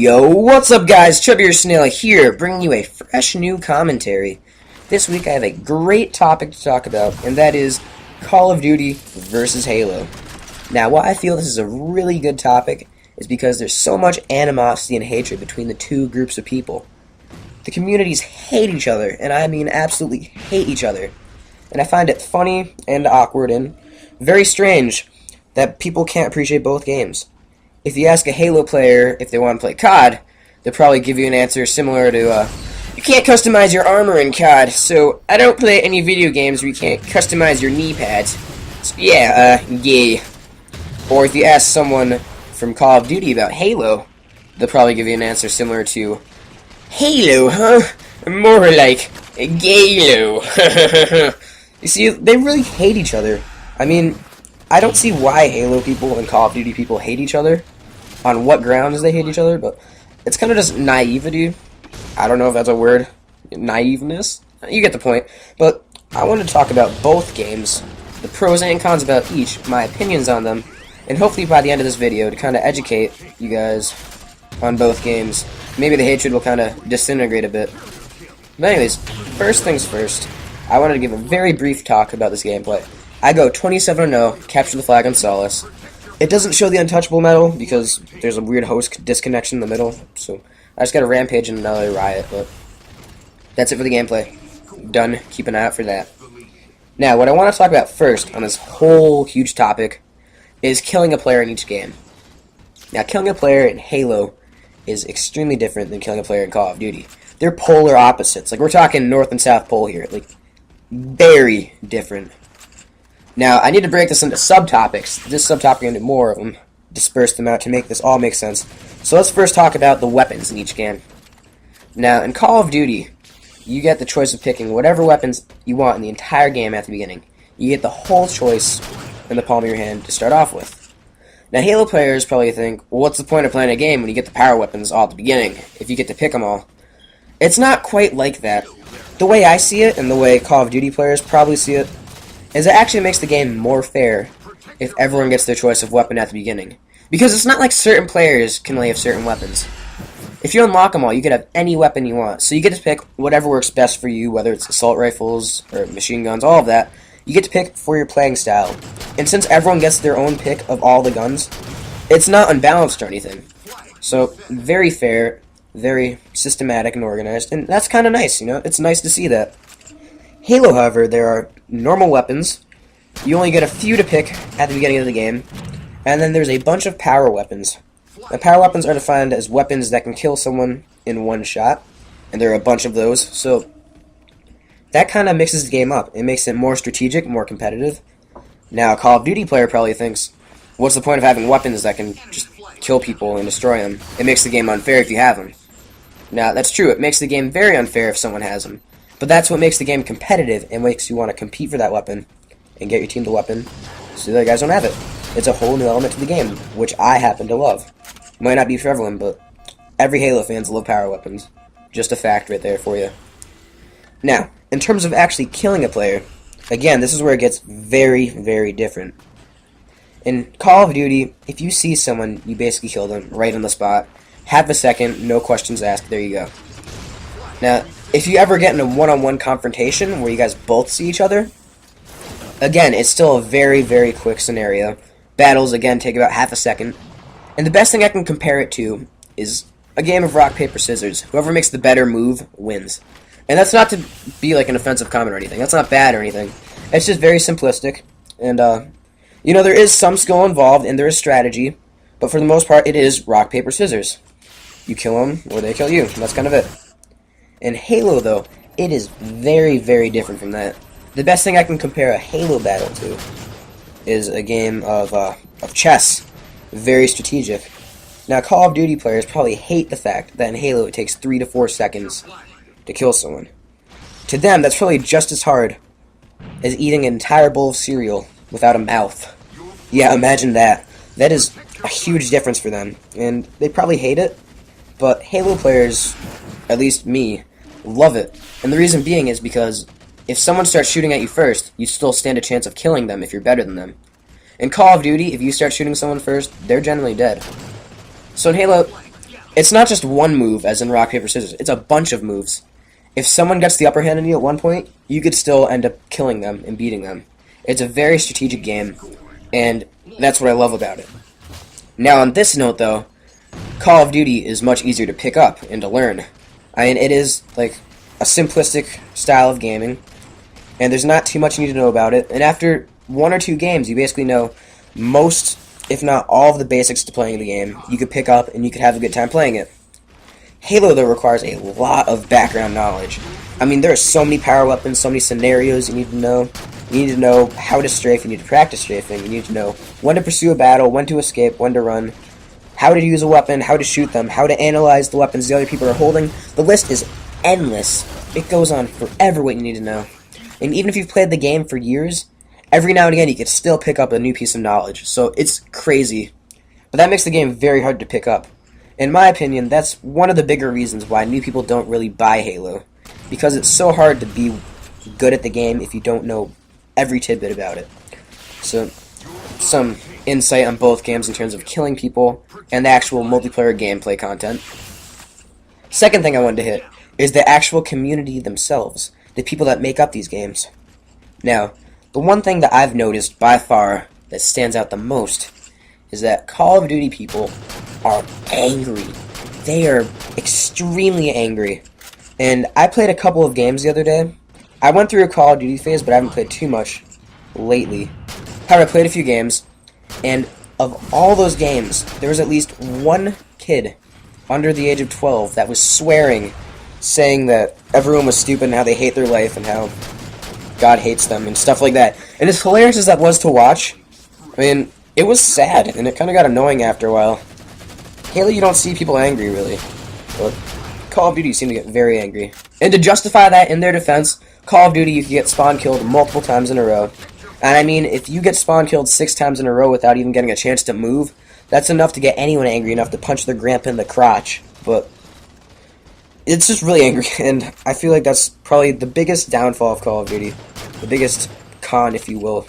Yo, what's up guys? Chubbier Snail here, bringing you a fresh new commentary. This week I have a great topic to talk about, and that is Call of Duty versus Halo. Now, why I feel this is a really good topic is because there's so much animosity and hatred between the two groups of people. The communities hate each other, and I mean absolutely hate each other. And I find it funny and awkward and very strange that people can't appreciate both games. If you ask a Halo player if they want to play CoD, they'll probably give you an answer similar to, you can't customize your armor in CoD, so I don't play any video games where you can't customize your knee pads. So yeah, yay. Or if you ask someone from Call of Duty about Halo, they'll probably give you an answer similar to, Halo, huh? More like, Galo. You see, they really hate each other. I mean, I don't see why Halo people and Call of Duty people hate each other, on what grounds they hate each other, but it's kind of just naivety. I don't know if that's a word. Naiveness? You get the point. But I want to talk about both games, the pros and cons about each, my opinions on them, and hopefully by the end of this video to kind of educate you guys on both games. Maybe the hatred will kind of disintegrate a bit. But anyways, first things first, I wanted to give a very brief talk about this gameplay. I go 27-0, capture the flag on Solace. It doesn't show the untouchable medal because there's a weird host disconnection in the middle, so I just got a rampage and another riot, but that's it for the gameplay. Done. Keep an eye out for that. Now, what I want to talk about first on this whole huge topic is killing a player in each game. Now, killing a player in Halo is extremely different than killing a player in Call of Duty. They're polar opposites. Like, we're talking North and South Pole here. Like, very different. Now, I need to break this into subtopics. This subtopic, I'm going to do more of them, disperse them out to make this all make sense. So let's first talk about the weapons in each game. Now, in Call of Duty, you get the choice of picking whatever weapons you want in the entire game at the beginning. You get the whole choice in the palm of your hand to start off with. Now, Halo players probably think, well, what's the point of playing a game when you get the power weapons all at the beginning, if you get to pick them all? It's not quite like that. The way I see it, and the way Call of Duty players probably see it, is it actually makes the game more fair if everyone gets their choice of weapon at the beginning. Because it's not like certain players can only have certain weapons. If you unlock them all, you can have any weapon you want. So you get to pick whatever works best for you, whether it's assault rifles or machine guns, all of that. You get to pick for your playing style. And since everyone gets their own pick of all the guns, it's not unbalanced or anything. So, very fair, very systematic and organized, and that's kind of nice, you know? It's nice to see that. Halo, however, there are normal weapons. You only get a few to pick at the beginning of the game. And then there's a bunch of power weapons. Now, power weapons are defined as weapons that can kill someone in one shot. And there are a bunch of those. So that kind of mixes the game up. It makes it more strategic, more competitive. Now, a Call of Duty player probably thinks, what's the point of having weapons that can just kill people and destroy them? It makes the game unfair if you have them. Now, that's true. It makes the game very unfair if someone has them. But that's what makes the game competitive and makes you want to compete for that weapon and get your team the weapon so the other guys don't have it. It's a whole new element to the game, which I happen to love. Might not be for everyone, but every Halo fans love power weapons. Just a fact right there for you. Now, in terms of actually killing a player, again, this is where it gets very, very different. In Call of Duty, if you see someone, you basically kill them right on the spot. Half a second, no questions asked, there you go. Now, if you ever get in a one-on-one confrontation where you guys both see each other, again, it's still a very, very quick scenario. Battles, again, take about half a second. And the best thing I can compare it to is a game of rock, paper, scissors. Whoever makes the better move wins. And that's not to be like an offensive comment or anything. That's not bad or anything. It's just very simplistic. And, you know, there is some skill involved and there is strategy. But for the most part, it is rock, paper, scissors. You kill them or they kill you. And that's kind of it. In Halo, though, it is very, very different from that. The best thing I can compare a Halo battle to is a game of chess. Very strategic. Now, Call of Duty players probably hate the fact that in Halo it takes 3 to 4 seconds to kill someone. To them, that's probably just as hard as eating an entire bowl of cereal without a mouth. Yeah, imagine that. That is a huge difference for them, and they probably hate it, but Halo players, at least me, love it. And the reason being is because if someone starts shooting at you first, you still stand a chance of killing them if you're better than them. In Call of Duty, if you start shooting someone first, they're generally dead. So in Halo, it's not just one move, as in rock, paper, scissors. It's a bunch of moves. If someone gets the upper hand on you at one point, you could still end up killing them and beating them. It's a very strategic game, and that's what I love about it. Now, on this note, though, Call of Duty is much easier to pick up and to learn. I mean, it is, like, a simplistic style of gaming, and there's not too much you need to know about it, and after 1 or 2 games, you basically know most, if not all, of the basics to playing the game. You could pick up, and you could have a good time playing it. Halo, though, requires a lot of background knowledge. I mean, there are so many power weapons, so many scenarios you need to know. You need to know how to strafe, you need to practice strafing, you need to know when to pursue a battle, when to escape, when to run, how to use a weapon, how to shoot them, how to analyze the weapons the other people are holding. The list is endless. It goes on forever what you need to know. And even if you've played the game for years, every now and again you can still pick up a new piece of knowledge. So it's crazy. But that makes the game very hard to pick up. In my opinion, that's one of the bigger reasons why new people don't really buy Halo. Because it's so hard to be good at the game if you don't know every tidbit about it. So, some insight on both games in terms of killing people and the actual multiplayer gameplay content. Second thing I wanted to hit is the actual community themselves, the people that make up these games. Now, the one thing that I've noticed by far that stands out the most is that Call of Duty people are angry. They are extremely angry. And I played a couple of games the other day. I went through a Call of Duty phase, but I haven't played too much lately. However, I played a few games, and of all those games, there was at least one kid under the age of 12 that was swearing, saying that everyone was stupid and how they hate their life and how God hates them and stuff like that. And as hilarious as that was to watch, I mean, it was sad, and it kind of got annoying after a while. Halo, you don't see people angry, really. But Call of Duty seem to get very angry. And to justify that in their defense, Call of Duty, you can get spawn killed multiple times in a row. And I mean, if you get spawn killed 6 times in a row without even getting a chance to move, that's enough to get anyone angry enough to punch their grandpa in the crotch. But it's just really angry, and I feel like that's probably the biggest downfall of Call of Duty. The biggest con, if you will.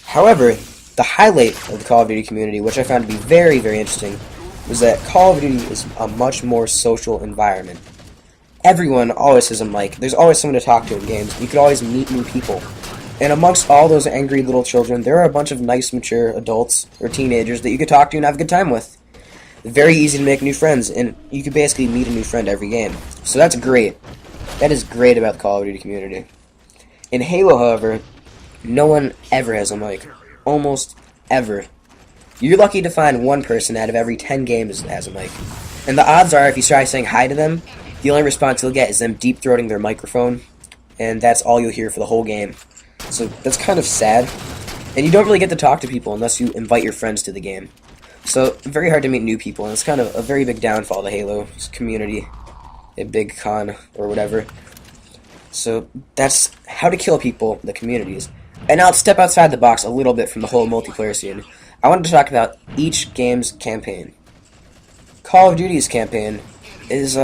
However, the highlight of the Call of Duty community, which I found to be very, very interesting, was that Call of Duty is a much more social environment. Everyone always has a mic. There's always someone to talk to in games. You could always meet new people. And amongst all those angry little children, there are a bunch of nice, mature adults or teenagers that you could talk to and have a good time with. Very easy to make new friends, and you could basically meet a new friend every game. So that's great. That is great about the Call of Duty community. In Halo, however, no one ever has a mic. Almost ever. You're lucky to find one person out of every 10 games that has a mic. And the odds are, if you try saying hi to them, the only response you'll get is them deep-throating their microphone, and that's all you'll hear for the whole game. So that's kind of sad. And you don't really get to talk to people unless you invite your friends to the game. So, very hard to meet new people, and it's kind of a very big downfall of the Halo community. A big con, or whatever. So, that's how to kill people, the communities. And now let's step outside the box a little bit from the whole multiplayer scene. I wanted to talk about each game's campaign. Call of Duty's campaign is,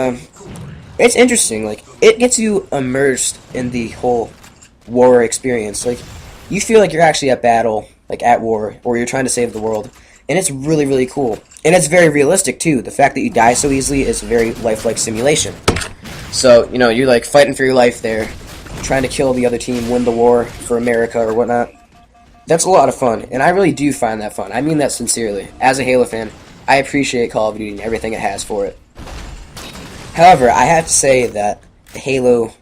it's interesting. Like, it gets you immersed in the whole war experience. Like, you feel like you're actually at battle, like at war, or you're trying to save the world. And it's really, really cool. And it's very realistic, too. The fact that you die so easily is a very lifelike simulation. So, you know, you're, like, fighting for your life there, trying to kill the other team, win the war for America or whatnot. That's a lot of fun, and I really do find that fun. I mean that sincerely. As a Halo fan, I appreciate Call of Duty and everything it has for it. However, I have to say that the Halo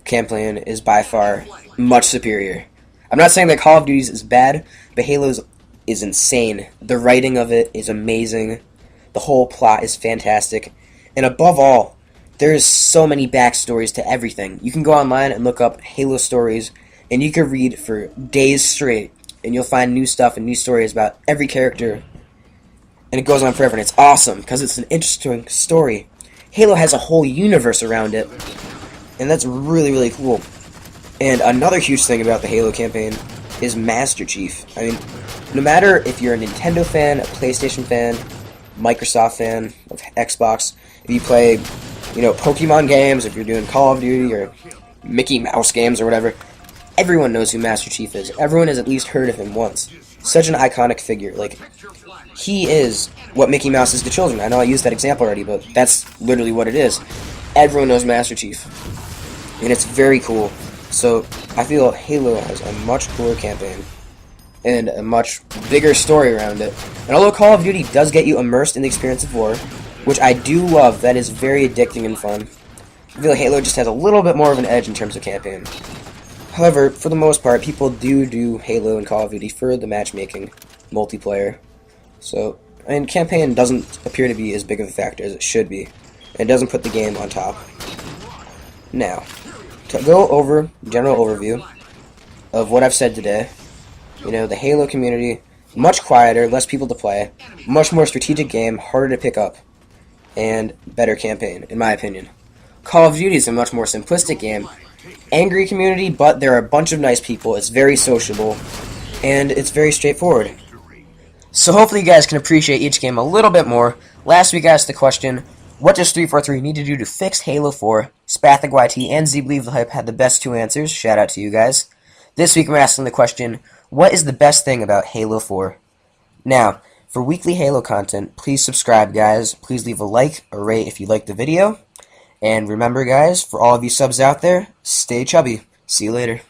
campaign is by far much superior. I'm not saying that Call of Duty's is bad, but Halo's is insane. The writing of it is amazing. The whole plot is fantastic. And above all, there's so many backstories to everything. You can go online and look up Halo stories, and you can read for days straight, and you'll find new stuff and new stories about every character. And it goes on forever, and it's awesome, because it's an interesting story. Halo has a whole universe around it, and that's really, really cool. And another huge thing about the Halo campaign is Master Chief. I mean, no matter if you're a Nintendo fan, a PlayStation fan, Microsoft fan of Xbox, if you play, you know, Pokemon games, if you're doing Call of Duty or Mickey Mouse games or whatever, everyone knows who Master Chief is. Everyone has at least heard of him once. such an iconic figure. Like, he is what Mickey Mouse is to children. I know I used that example already, but that's literally what it is. Everyone knows Master Chief, and it's very cool. So I feel Halo has a much cooler campaign and a much bigger story around it. And although Call of Duty does get you immersed in the experience of war, which I do love, that is very addicting and fun, I feel like Halo just has a little bit more of an edge in terms of campaign. However, for the most part, people do Halo and Call of Duty for the matchmaking, multiplayer. So, and campaign doesn't appear to be as big of a factor as it should be. And it doesn't put the game on top. Now, to go over general overview of what I've said today, you know, the Halo community, much quieter, less people to play, much more strategic game, harder to pick up, and better campaign, in my opinion. Call of Duty is a much more simplistic game, angry community, but there are a bunch of nice people, it's very sociable, and it's very straightforward. So hopefully you guys can appreciate each game a little bit more. Last week I asked the question, what does 343 need to do to fix Halo 4? Spathic YT and Believe the Hype had the best two answers, shout out to you guys. This week I'm asking the question, what is the best thing about Halo 4? Now, for weekly Halo content, please subscribe guys, please leave a like or rate if you liked the video. And remember guys, for all of you subs out there, stay chubby. See you later.